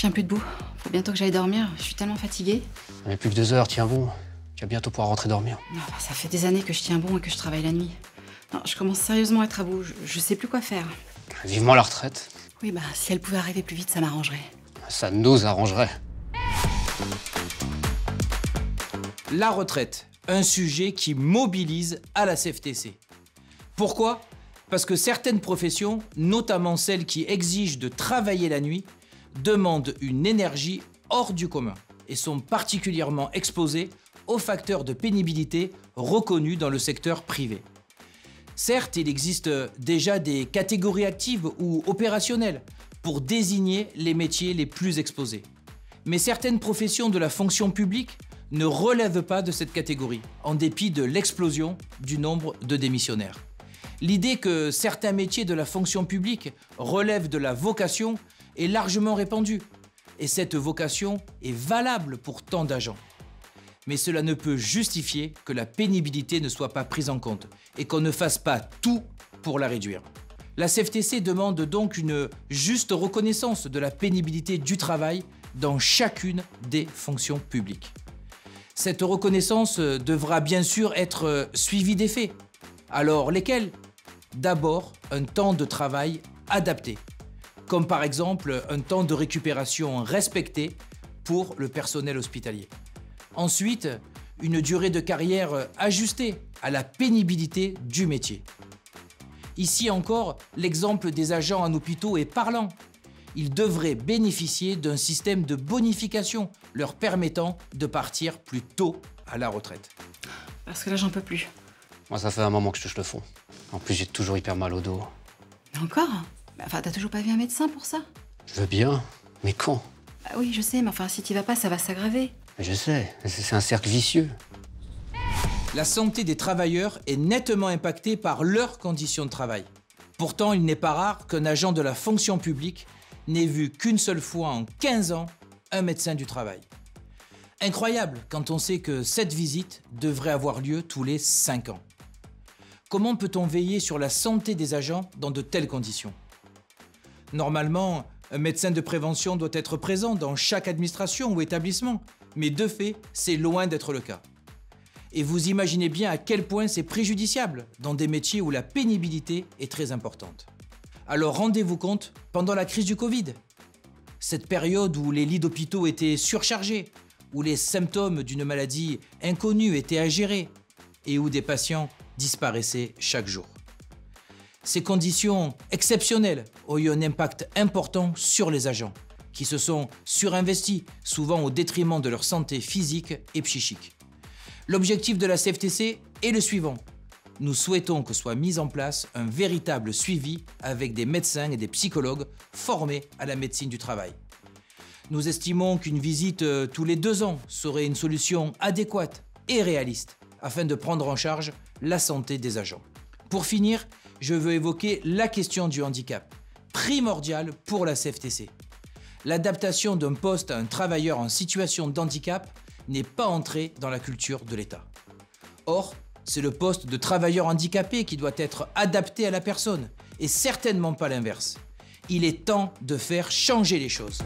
tiens plus debout. Faut bientôt que j'aille dormir. Je suis tellement fatiguée. Mais plus que 2 heures, tiens bon. Tu vas bientôt pouvoir rentrer dormir. Non, ça fait des années que je tiens bon et que je travaille la nuit. Non, je commence sérieusement à être à bout. Je sais plus quoi faire. Vivement la retraite. Oui, bah, si elle pouvait arriver plus vite, ça m'arrangerait. Ça nous arrangerait. La retraite, un sujet qui mobilise à la CFTC. Pourquoi ? Parce que certaines professions, notamment celles qui exigent de travailler la nuit, demandent une énergie hors du commun et sont particulièrement exposées aux facteurs de pénibilité reconnus dans le secteur privé. Certes, il existe déjà des catégories actives ou opérationnelles pour désigner les métiers les plus exposés. Mais certaines professions de la fonction publique ne relèvent pas de cette catégorie, en dépit de l'explosion du nombre de démissionnaires. L'idée que certains métiers de la fonction publique relèvent de la vocation est largement répandue, et cette vocation est valable pour tant d'agents. Mais cela ne peut justifier que la pénibilité ne soit pas prise en compte et qu'on ne fasse pas tout pour la réduire. La CFTC demande donc une juste reconnaissance de la pénibilité du travail dans chacune des fonctions publiques. Cette reconnaissance devra bien sûr être suivie des faits. Alors lesquels ? D'abord, un temps de travail adapté, comme par exemple un temps de récupération respecté pour le personnel hospitalier. Ensuite, une durée de carrière ajustée à la pénibilité du métier. Ici encore, l'exemple des agents en hôpitaux est parlant. Ils devraient bénéficier d'un système de bonification leur permettant de partir plus tôt à la retraite. Parce que là, j'en peux plus. Moi, ça fait un moment que je touche le fond. En plus, j'ai toujours hyper mal au dos. Mais encore ? Enfin, t'as toujours pas vu un médecin pour ça ? Je veux bien, mais quand ? Bah oui, je sais, mais enfin, si t'y vas pas, ça va s'aggraver. Je sais, c'est un cercle vicieux. La santé des travailleurs est nettement impactée par leurs conditions de travail. Pourtant, il n'est pas rare qu'un agent de la fonction publique n'ait vu qu'une seule fois en 15 ans un médecin du travail. Incroyable quand on sait que cette visite devrait avoir lieu tous les 5 ans. Comment peut-on veiller sur la santé des agents dans de telles conditions ? Normalement, un médecin de prévention doit être présent dans chaque administration ou établissement, mais de fait, c'est loin d'être le cas. Et vous imaginez bien à quel point c'est préjudiciable dans des métiers où la pénibilité est très importante. Alors rendez-vous compte, pendant la crise du Covid, cette période où les lits d'hôpitaux étaient surchargés, où les symptômes d'une maladie inconnue étaient à gérer et où des patients disparaissaient chaque jour. Ces conditions exceptionnelles ont eu un impact important sur les agents, qui se sont surinvestis, souvent au détriment de leur santé physique et psychique. L'objectif de la CFTC est le suivant. Nous souhaitons que soit mis en place un véritable suivi avec des médecins et des psychologues formés à la médecine du travail. Nous estimons qu'une visite tous les 2 ans serait une solution adéquate et réaliste afin de prendre en charge la santé des agents. Pour finir, je veux évoquer la question du handicap, primordiale pour la CFTC. L'adaptation d'un poste à un travailleur en situation de handicap n'est pas entrée dans la culture de l'État. Or, c'est le poste de travailleur handicapé qui doit être adapté à la personne, et certainement pas l'inverse. Il est temps de faire changer les choses.